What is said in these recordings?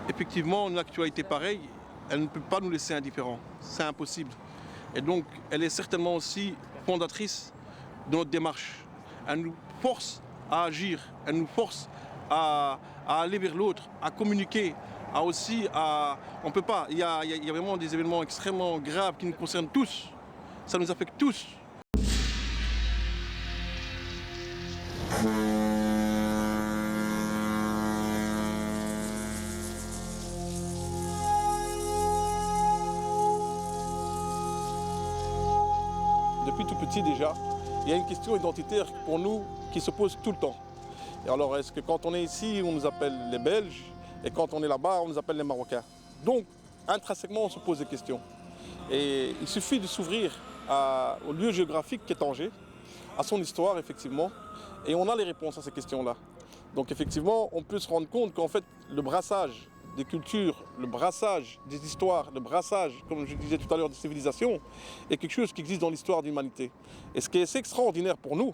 effectivement, une actualité pareille, elle ne peut pas nous laisser indifférents. C'est impossible. Et donc, elle est certainement aussi fondatrice de notre démarche. Elle nous force à agir, elle nous force à aller vers l'autre, à communiquer, à aussi on peut pas. Il y a vraiment des événements extrêmement graves qui nous concernent tous. Ça nous affecte tous. Depuis tout petit déjà, il y a une question identitaire pour nous qui se pose tout le temps. Et alors, est-ce que quand on est ici, on nous appelle les Belges, et quand on est là-bas, on nous appelle les Marocains? Donc, intrinsèquement, on se pose des questions. Et il suffit de s'ouvrir au lieu géographique qu'est Tanger, à son histoire, effectivement, et on a les réponses à ces questions-là. Donc, effectivement, on peut se rendre compte qu'en fait, le brassage des cultures, le brassage des histoires, le brassage, comme je disais tout à l'heure, des civilisations, est quelque chose qui existe dans l'histoire de l'humanité. Et ce qui est assez extraordinaire pour nous,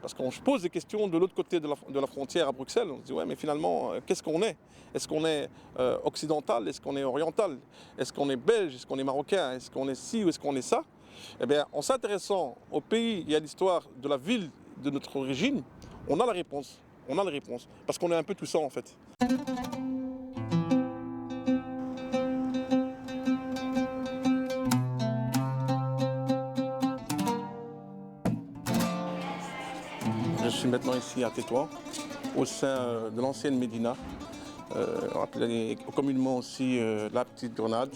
parce qu'on se pose des questions de l'autre côté de la frontière à Bruxelles, on se dit ouais mais finalement qu'est-ce qu'on est? Est-ce qu'on est occidental? Est-ce qu'on est oriental? Est-ce qu'on est belge? Est-ce qu'on est marocain? Est-ce qu'on est ci ou est-ce qu'on est ça? Eh bien en s'intéressant au pays et à l'histoire de la ville de notre origine, on a la réponse. On a la réponse. Parce qu'on est un peu tout ça en fait. Je suis maintenant ici à Tétouan, au sein de l'ancienne Médina, appelée communément aussi la Petite Grenade,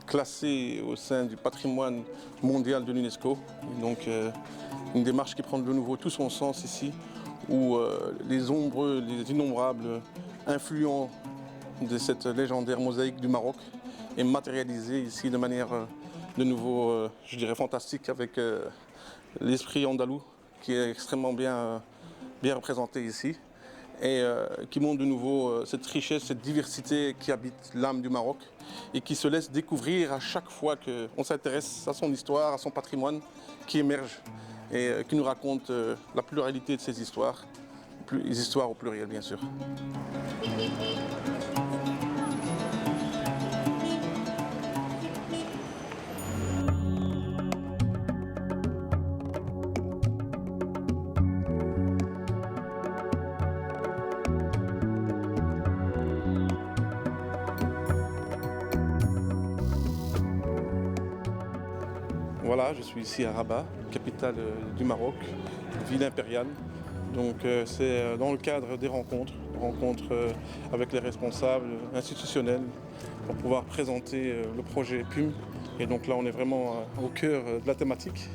classée au sein du patrimoine mondial de l'UNESCO. Donc une démarche qui prend de nouveau tout son sens ici, où les innombrables influents de cette légendaire mosaïque du Maroc est matérialisée ici de manière de nouveau, je dirais, fantastique avec l'esprit andalou, qui est extrêmement bien représenté ici et qui montre de nouveau cette richesse, cette diversité qui habite l'âme du Maroc et qui se laisse découvrir à chaque fois qu'on s'intéresse à son histoire, à son patrimoine qui émerge et qui nous raconte la pluralité de ces histoires, les histoires au pluriel bien sûr. Voilà, je suis ici à Rabat, capitale du Maroc, ville impériale. Donc c'est dans le cadre des rencontres avec les responsables institutionnels pour pouvoir présenter le projet PUM. Et donc là on est vraiment au cœur de la thématique.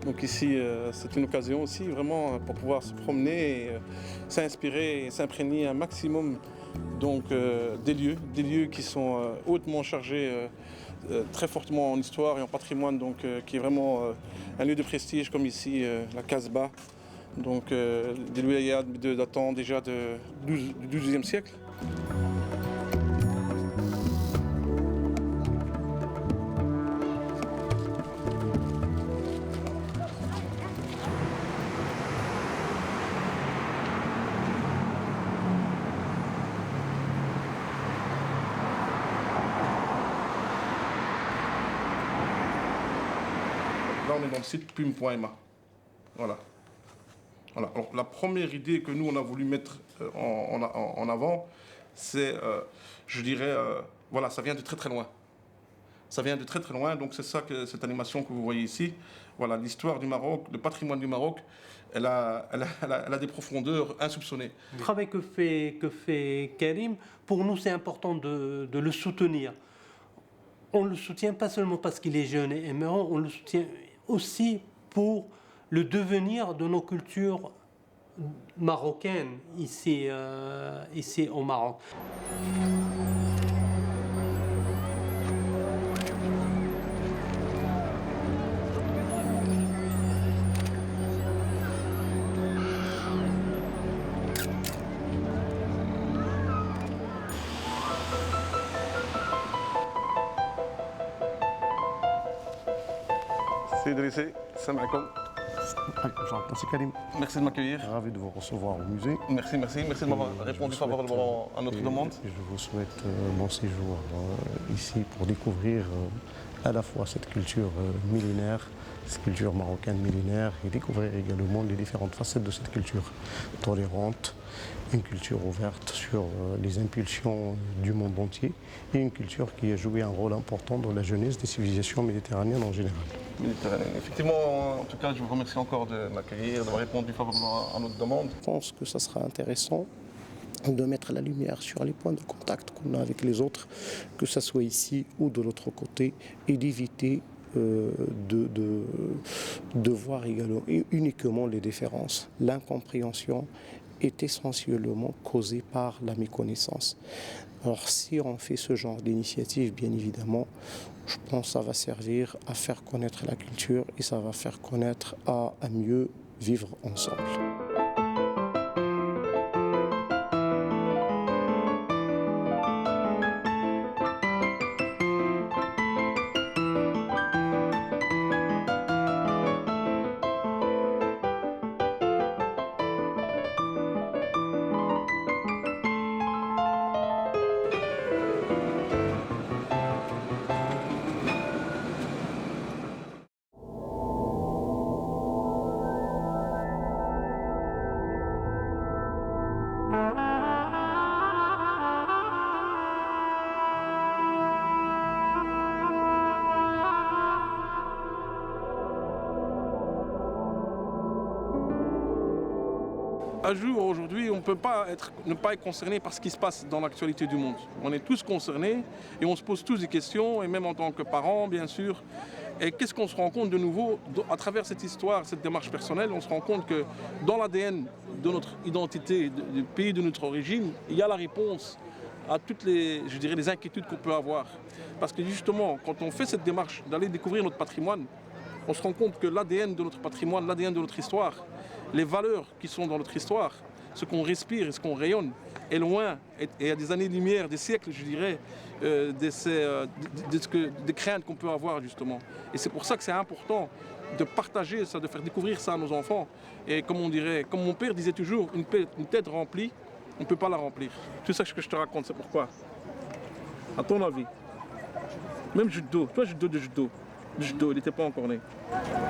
Donc ici c'est une occasion aussi vraiment pour pouvoir se promener et s'inspirer et s'imprégner un maximum donc, des lieux qui sont hautement chargés très fortement en histoire et en patrimoine, donc qui est vraiment un lieu de prestige comme ici, la Casbah, donc des lieux datant déjà du XIIe siècle. Là, on est dans le site pum.ma. Voilà. Voilà. Alors, la première idée que nous, on a voulu mettre en avant, c'est, je dirais, voilà, ça vient de très très loin. Ça vient de très très loin, donc c'est ça que cette animation que vous voyez ici. Voilà, l'histoire du Maroc, le patrimoine du Maroc, elle a des profondeurs insoupçonnées. Le travail que fait Karim, pour nous, c'est important de le soutenir. On le soutient pas seulement parce qu'il est jeune et aimant, on le soutient aussi pour le devenir de nos cultures marocaines ici au Maroc. C'est dressé, ça m'accombe. Merci Karim. Merci de m'accueillir. Ravi de vous recevoir au musée. Merci de m'avoir répondu favorablement à notre demande. Je vous souhaite bon séjour ici pour découvrir à la fois cette culture millénaire, cette culture marocaine millénaire, et découvrir également les différentes facettes de cette culture tolérante, une culture ouverte sur les impulsions du monde entier et une culture qui a joué un rôle important dans la jeunesse des civilisations méditerranéennes en général. Effectivement, en tout cas, je vous remercie encore de m'accueillir, d'avoir répondu favorablement à notre demande. Je pense que ça sera intéressant de mettre la lumière sur les points de contact qu'on a avec les autres, que ce soit ici ou de l'autre côté, et d'éviter de voir également uniquement les différences. L'incompréhension est essentiellement causée par la méconnaissance. Alors si on fait ce genre d'initiative, bien évidemment, je pense que ça va servir à faire connaître la culture et ça va faire connaître à mieux vivre ensemble. À jour, aujourd'hui, on ne peut pas ne pas être concerné par ce qui se passe dans l'actualité du monde. On est tous concernés et on se pose tous des questions, et même en tant que parents, bien sûr. Et qu'est-ce qu'on se rend compte de nouveau à travers cette histoire, cette démarche personnelle? On se rend compte que dans l'ADN de notre identité, du pays de notre origine, il y a la réponse à toutes les, je dirais, les inquiétudes qu'on peut avoir. Parce que justement, quand on fait cette démarche d'aller découvrir notre patrimoine, on se rend compte que l'ADN de notre patrimoine, l'ADN de notre histoire, les valeurs qui sont dans notre histoire, ce qu'on respire et ce qu'on rayonne, est loin, et à des années-lumière, des siècles, je dirais, des craintes qu'on peut avoir, justement. Et c'est pour ça que c'est important de partager ça, de faire découvrir ça à nos enfants. Et comme on dirait, comme mon père disait toujours, une tête remplie, on ne peut pas la remplir. Tout ça que je te raconte, c'est pourquoi. À ton avis, même judo, toi judo de judo, il n'était pas encore né.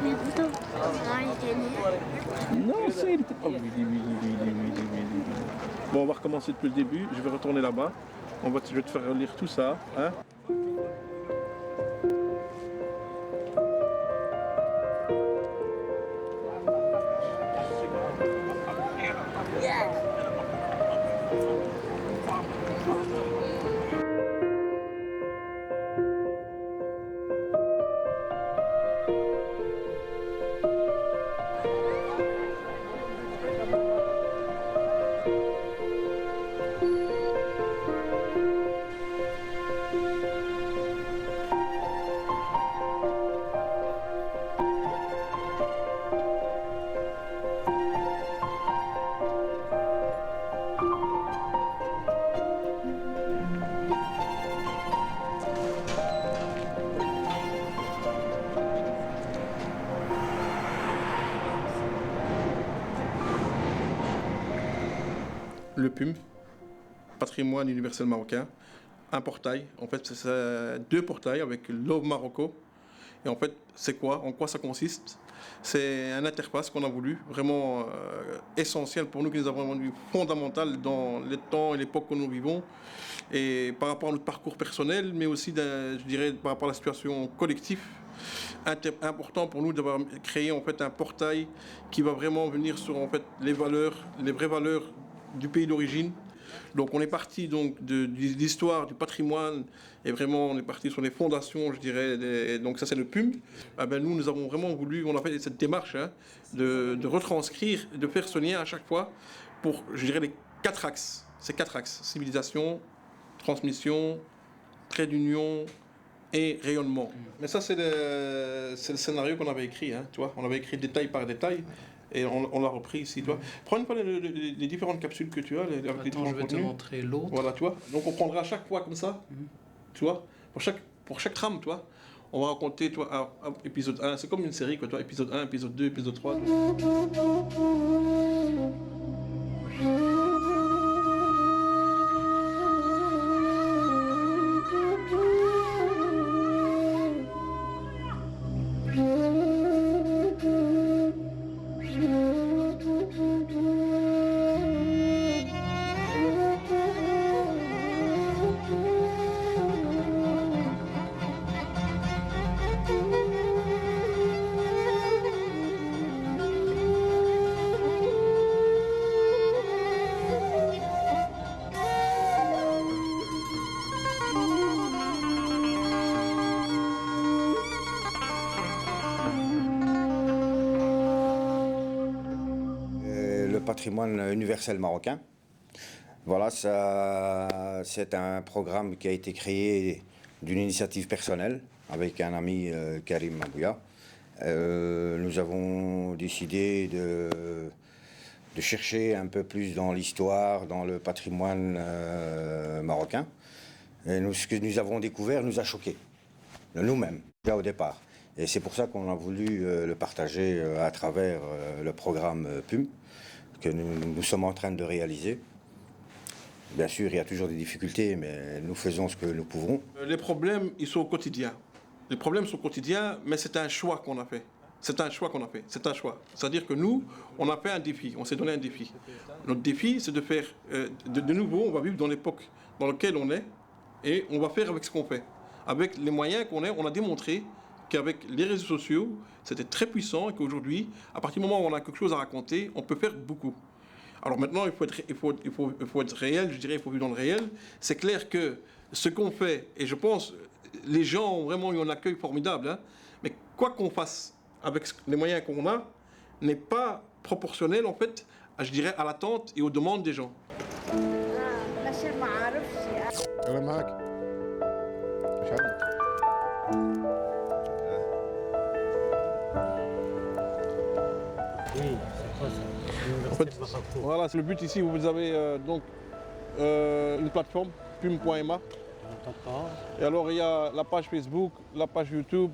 Mais plutôt, non, il était né. Non, ça, il n'était pas. Oui. Bon, on va recommencer depuis le début. Je vais retourner là-bas. Je vais te faire lire tout ça. Hein. Le PUM, Patrimoine universel marocain, un portail. En fait, c'est deux portails avec l'Aube Marocco. Et en fait, c'est quoi? En quoi ça consiste? C'est un interface qu'on a voulu, vraiment essentiel pour nous, qui nous a vraiment vu fondamental dans les temps et l'époque que nous vivons, et par rapport à notre parcours personnel, mais aussi, je dirais, par rapport à la situation collective. Important pour nous d'avoir créé en fait un portail qui va vraiment venir sur en fait les valeurs, les vraies valeurs du pays d'origine. Donc on est parti donc de l'histoire, du patrimoine, et vraiment on est parti sur les fondations, je dirais, donc ça c'est le PUM. Nous avons vraiment voulu, on a fait cette démarche de retranscrire, de faire ce lien à chaque fois pour, je dirais, les 4 axes. Ces 4 axes: civilisation, transmission, trait d'union et rayonnement. Mais ça c'est le scénario qu'on avait écrit, tu vois. On avait écrit détail par détail. Et on l'a repris ici, tu vois. Prends une fois les différentes capsules que tu as, avec les différents je vais te montrer l'autre. Voilà, tu vois. Donc on prendra à chaque fois comme ça, tu vois. Pour chaque trame, tu vois. On va raconter, toi, épisode 1, c'est comme une série, quoi, toi, épisode 1, épisode 2, épisode 3. Patrimoine universel marocain. Voilà, c'est un programme qui a été créé d'une initiative personnelle avec un ami, Karim Mabouya. Nous avons décidé de chercher un peu plus dans l'histoire, dans le patrimoine marocain. Et ce que nous avons découvert nous a choqués, nous-mêmes, déjà au départ. Et c'est pour ça qu'on a voulu le partager à travers le programme PUM, que nous sommes en train de réaliser. Bien sûr, il y a toujours des difficultés, mais nous faisons ce que nous pouvons. Les problèmes, ils sont au quotidien. Les problèmes sont quotidiens, mais c'est un choix qu'on a fait. C'est un choix qu'on a fait. C'est un choix. C'est-à-dire que nous, on a fait un défi. On s'est donné un défi. Notre défi, c'est de faire... de nouveau, on va vivre dans l'époque dans laquelle on est, et on va faire avec ce qu'on fait. Avec les moyens qu'on a, on a démontré qu'avec les réseaux sociaux, c'était très puissant et qu'aujourd'hui, à partir du moment où on a quelque chose à raconter, on peut faire beaucoup. Alors maintenant, il faut être réel, je dirais, il faut vivre dans le réel. C'est clair que ce qu'on fait, et je pense, les gens ont vraiment eu un accueil formidable, hein, mais quoi qu'on fasse avec les moyens qu'on a, n'est pas proportionnel, en fait, je dirais, à l'attente et aux demandes des gens. En fait, voilà, c'est le but ici. Vous avez donc une plateforme, pum.ma. Et alors il y a la page Facebook, la page YouTube,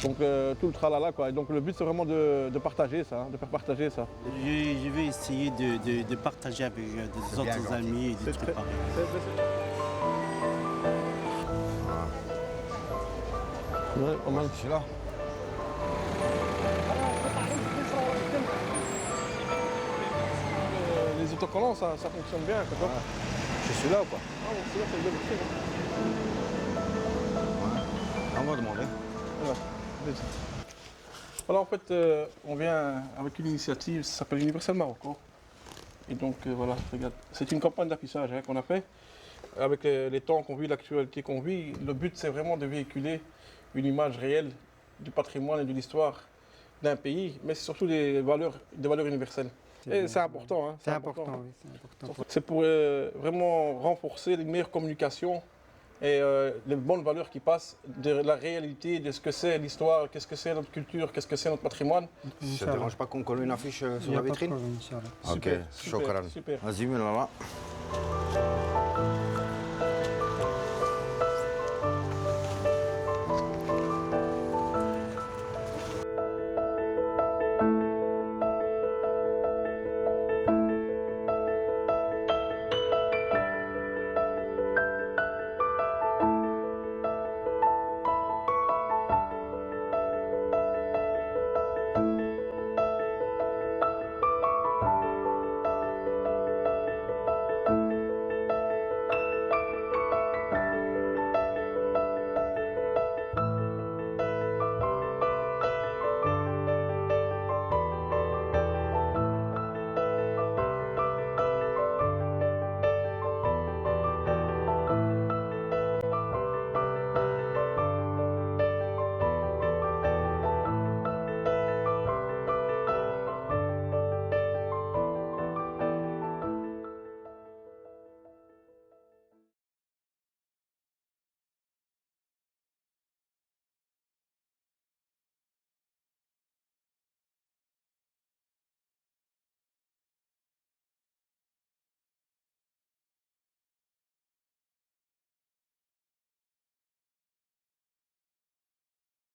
donc tout le tralala quoi. Et donc le but c'est vraiment de partager ça, hein, de faire partager ça. Je vais essayer de partager avec des autres amis et des trucs pareils. Ouais, pas mal. C'est là. Les autocollants, ça fonctionne bien. Quoi. Je suis là ou quoi? Ah, bon, c'est là, c'est le début. Ouais. On va demander. Voilà, en fait, on vient avec une initiative, ça s'appelle Universel Marocco. Et donc, voilà, regarde, c'est une campagne d'affichage hein, qu'on a fait. Avec les temps qu'on vit, l'actualité qu'on vit, le but, c'est vraiment de véhiculer une image réelle du patrimoine et de l'histoire d'un pays, mais c'est surtout des valeurs universelles. Et c'est important. Hein, c'est important, oui, c'est important. C'est pour vraiment renforcer une meilleure communication et les bonnes valeurs qui passent de la réalité, de ce que c'est l'histoire, qu'est-ce que c'est notre culture, qu'est-ce que c'est notre patrimoine. Ça ne te dérange pas qu'on colle une affiche sur la vitrine? Ok, super. shukran. Vas-y, mais là.